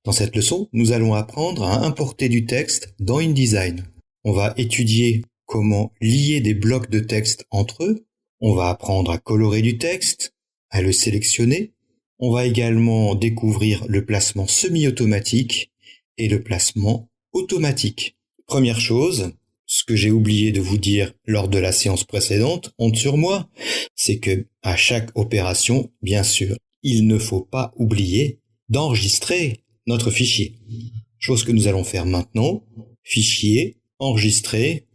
Dans cette leçon, nous allons apprendre à importer du texte dans InDesign. On va étudier comment lier des blocs de texte entre eux. On va apprendre à colorer du texte, à le sélectionner. On va également découvrir le placement semi-automatique et le placement automatique. Première chose, ce que j'ai oublié de vous dire lors de la séance précédente, honte sur moi, c'est que à chaque opération, bien sûr, il ne faut pas oublier d'enregistrer notre fichier. Chose que nous allons faire maintenant, fichier, enregistrer,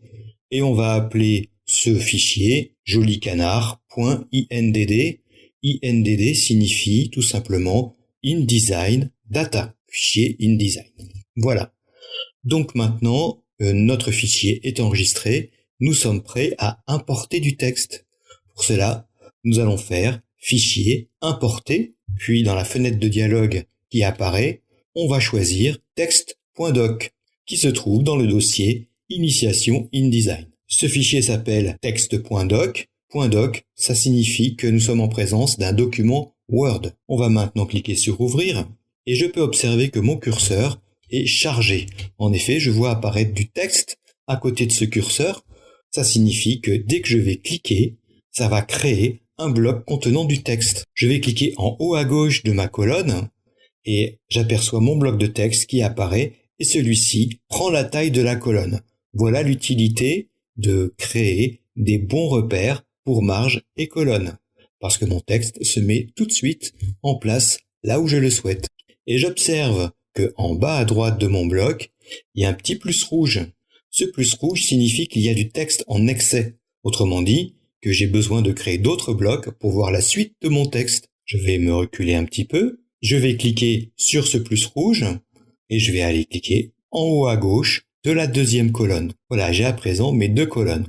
et on va appeler ce fichier jolicanard.indd. INDD signifie tout simplement InDesign Data, fichier InDesign. Voilà. Donc maintenant, notre fichier est enregistré, nous sommes prêts à importer du texte. Pour cela, nous allons faire fichier, importer, puis dans la fenêtre de dialogue qui apparaît, on va choisir text.doc qui se trouve dans le dossier Initiation InDesign. Ce fichier s'appelle text.doc. .doc, ça signifie que nous sommes en présence d'un document Word. On va maintenant cliquer sur Ouvrir et je peux observer que mon curseur est chargé. En effet, je vois apparaître du texte à côté de ce curseur. Ça signifie que dès que je vais cliquer, ça va créer un bloc contenant du texte. Je vais cliquer en haut à gauche de ma colonne et j'aperçois mon bloc de texte qui apparaît et celui-ci prend la taille de la colonne. Voilà l'utilité de créer des bons repères pour marge et colonne, parce que mon texte se met tout de suite en place là où je le souhaite. Et j'observe que en bas à droite de mon bloc, il y a un petit plus rouge. Ce plus rouge signifie qu'il y a du texte en excès. Autrement dit, que j'ai besoin de créer d'autres blocs pour voir la suite de mon texte. Je vais me reculer un petit peu. Je vais cliquer sur ce plus rouge et je vais aller cliquer en haut à gauche de la deuxième colonne. Voilà, j'ai à présent mes deux colonnes.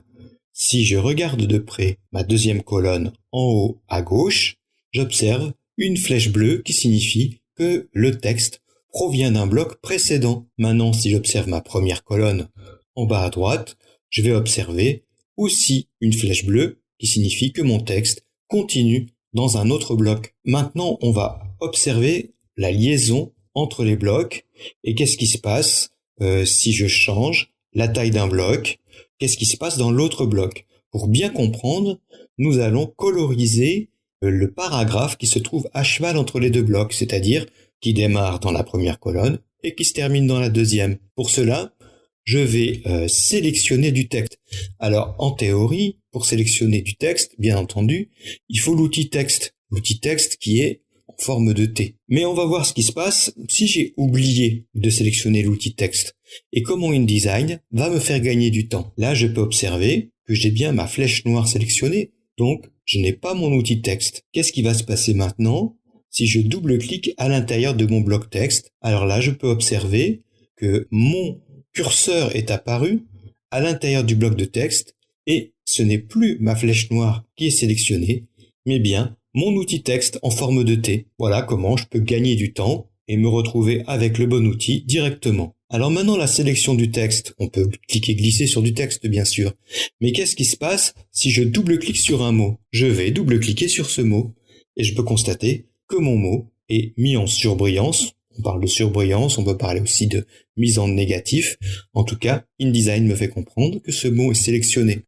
Si je regarde de près ma deuxième colonne en haut à gauche, j'observe une flèche bleue qui signifie que le texte provient d'un bloc précédent. Maintenant, si j'observe ma première colonne en bas à droite, je vais observer aussi une flèche bleue qui signifie que mon texte continue dans un autre bloc. Maintenant, on va observer la liaison entre les blocs et qu'est-ce qui se passe si je change la taille d'un bloc. Qu'est-ce qui se passe dans l'autre bloc? Pour bien comprendre, nous allons coloriser le paragraphe qui se trouve à cheval entre les deux blocs, c'est-à-dire qui démarre dans la première colonne et qui se termine dans la deuxième. Pour cela, je vais sélectionner du texte. Alors, en théorie, pour sélectionner du texte, bien entendu, il faut l'outil texte. L'outil texte qui est en forme de T. Mais on va voir ce qui se passe si j'ai oublié de sélectionner l'outil texte. Et comment InDesign va me faire gagner du temps. Là, je peux observer que j'ai bien ma flèche noire sélectionnée, donc je n'ai pas mon outil texte. Qu'est-ce qui va se passer maintenant si je double-clique à l'intérieur de mon bloc texte? Alors là, je peux observer que mon curseur est apparu à l'intérieur du bloc de texte et ce n'est plus ma flèche noire qui est sélectionnée, mais bien mon outil texte en forme de T. Voilà comment je peux gagner du temps et me retrouver avec le bon outil directement. Alors maintenant, la sélection du texte, on peut cliquer glisser sur du texte bien sûr, mais qu'est-ce qui se passe si je double-clique sur un mot? Je vais double-cliquer sur ce mot et je peux constater que mon mot est mis en surbrillance. On parle de surbrillance, on peut parler aussi de mise en négatif. En tout cas, InDesign me fait comprendre que ce mot est sélectionné.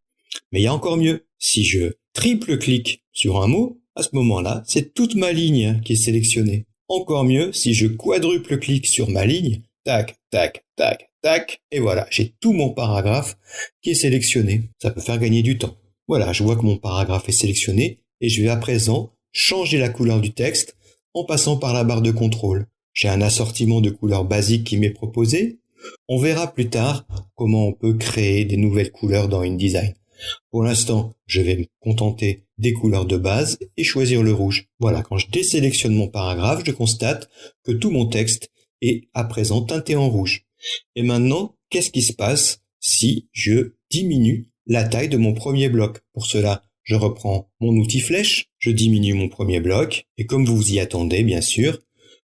Mais il y a encore mieux. Si je triple-clique sur un mot, à ce moment-là, c'est toute ma ligne qui est sélectionnée. Encore mieux, si je quadruple-clique sur ma ligne, tac, tac, tac, tac, et voilà, j'ai tout mon paragraphe qui est sélectionné. Ça peut faire gagner du temps. Voilà, je vois que mon paragraphe est sélectionné et je vais à présent changer la couleur du texte en passant par la barre de contrôle. J'ai un assortiment de couleurs basiques qui m'est proposé. On verra plus tard comment on peut créer des nouvelles couleurs dans InDesign. Pour l'instant, je vais me contenter des couleurs de base et choisir le rouge. Voilà, quand je désélectionne mon paragraphe, je constate que tout mon texte est à présent teinté en rouge. Et maintenant, qu'est-ce qui se passe si je diminue la taille de mon premier bloc? Pour cela, je reprends mon outil flèche, je diminue mon premier bloc, et comme vous vous y attendez, bien sûr,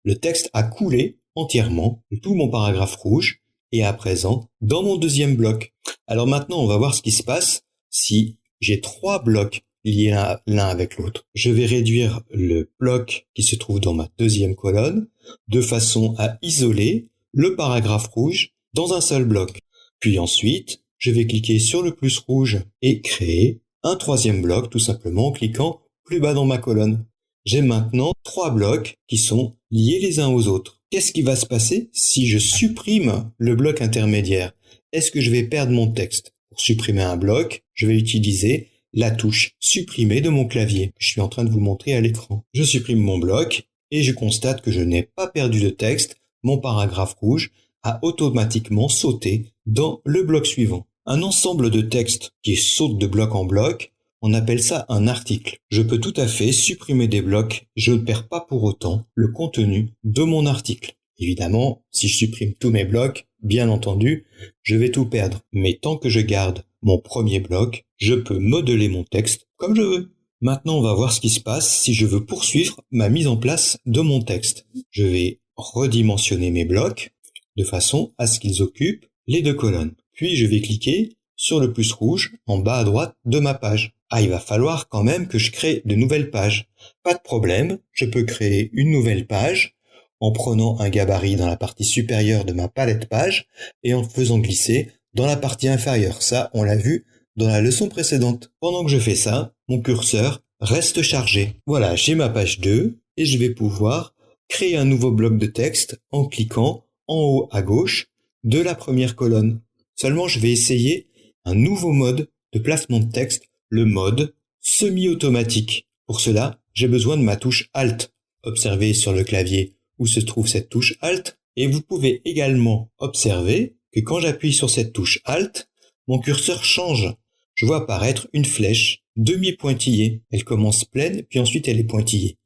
le texte a coulé entièrement de tout mon paragraphe rouge, et à présent, dans mon deuxième bloc. Alors maintenant, on va voir ce qui se passe si j'ai 3 blocs liés l'un avec l'autre. Je vais réduire le bloc qui se trouve dans ma deuxième colonne de façon à isoler le paragraphe rouge dans un seul bloc. Puis ensuite, je vais cliquer sur le plus rouge et créer un troisième bloc tout simplement en cliquant plus bas dans ma colonne. J'ai maintenant 3 blocs qui sont liés les uns aux autres. Qu'est-ce qui va se passer si je supprime le bloc intermédiaire? Est-ce que je vais perdre mon texte? Pour supprimer un bloc, je vais utiliser la touche supprimer de mon clavier. Je suis en train de vous montrer à l'écran. Je supprime mon bloc et je constate que je n'ai pas perdu de texte. Mon paragraphe rouge a automatiquement sauté dans le bloc suivant. Un ensemble de textes qui saute de bloc en bloc, on appelle ça un article. Je peux tout à fait supprimer des blocs, je ne perds pas pour autant le contenu de mon article. Évidemment, si je supprime tous mes blocs, bien entendu, je vais tout perdre. Mais tant que je garde mon premier bloc, je peux modeler mon texte comme je veux. Maintenant, on va voir ce qui se passe si je veux poursuivre ma mise en place de mon texte. Je vais redimensionner mes blocs de façon à ce qu'ils occupent les 2 colonnes. Puis je vais cliquer sur le plus rouge en bas à droite de ma page. Il va falloir quand même que je crée de nouvelles pages. Pas de problème, je peux créer une nouvelle page en prenant un gabarit dans la partie supérieure de ma palette page et en faisant glisser dans la partie inférieure. Ça, on l'a vu dans la leçon précédente. Pendant que je fais ça, mon curseur reste chargé. Voilà, j'ai ma page 2 et je vais pouvoir créer un nouveau bloc de texte en cliquant en haut à gauche de la première colonne. Seulement, je vais essayer un nouveau mode de placement de texte, le mode semi-automatique. Pour cela, j'ai besoin de ma touche Alt. Observez sur le clavier où se trouve cette touche Alt. Et vous pouvez également observer que quand j'appuie sur cette touche Alt, mon curseur change. Je vois apparaître une flèche demi-pointillée. Elle commence pleine, puis ensuite elle est pointillée.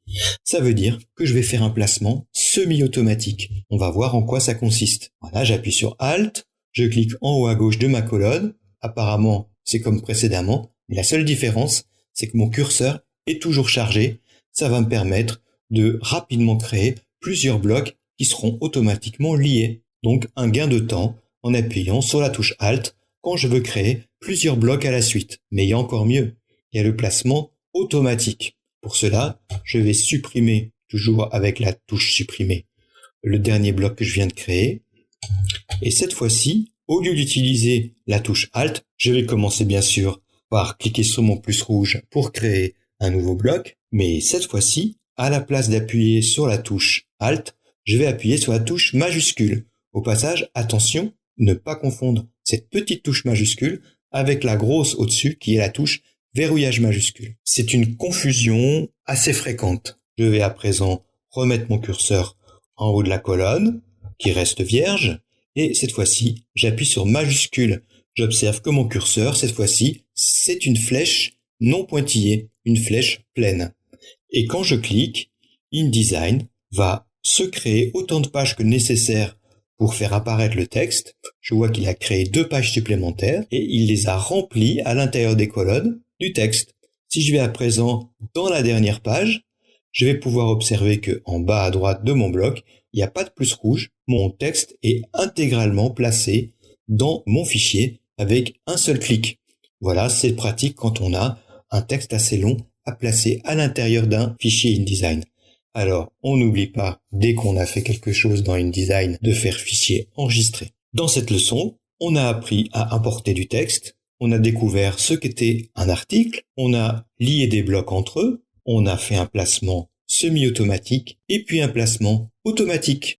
Ça veut dire que je vais faire un placement semi-automatique. On va voir en quoi ça consiste. Voilà, j'appuie sur Alt, je clique en haut à gauche de ma colonne. Apparemment, c'est comme précédemment, mais la seule différence, c'est que mon curseur est toujours chargé. Ça va me permettre de rapidement créer plusieurs blocs qui seront automatiquement liés. Donc un gain de temps en appuyant sur la touche Alt quand je veux créer plusieurs blocs à la suite. Mais il y a encore mieux, il y a le placement automatique. Pour cela, je vais supprimer, toujours avec la touche supprimer, le dernier bloc que je viens de créer. Et cette fois-ci, au lieu d'utiliser la touche Alt, je vais commencer bien sûr par cliquer sur mon plus rouge pour créer un nouveau bloc. Mais cette fois-ci, à la place d'appuyer sur la touche Alt, je vais appuyer sur la touche majuscule. Au passage, attention, ne pas confondre cette petite touche majuscule avec la grosse au-dessus qui est la touche verrouillage majuscule. C'est une confusion assez fréquente. Je vais à présent remettre mon curseur en haut de la colonne qui reste vierge et cette fois-ci, j'appuie sur majuscule. J'observe que mon curseur, cette fois-ci, c'est une flèche non pointillée, une flèche pleine. Et quand je clique, InDesign va se créer autant de pages que nécessaire pour faire apparaître le texte. Je vois qu'il a créé 2 pages supplémentaires et il les a remplies à l'intérieur des colonnes du texte. Si je vais à présent dans la dernière page, je vais pouvoir observer que en bas à droite de mon bloc, il n'y a pas de plus rouge. Mon texte est intégralement placé dans mon fichier avec un seul clic. Voilà, c'est pratique quand on a un texte assez long à placer à l'intérieur d'un fichier InDesign. Alors, on n'oublie pas, dès qu'on a fait quelque chose dans InDesign, de faire fichier enregistré. Dans cette leçon, on a appris à importer du texte, on a découvert ce qu'était un article, on a lié des blocs entre eux, on a fait un placement semi-automatique et puis un placement automatique.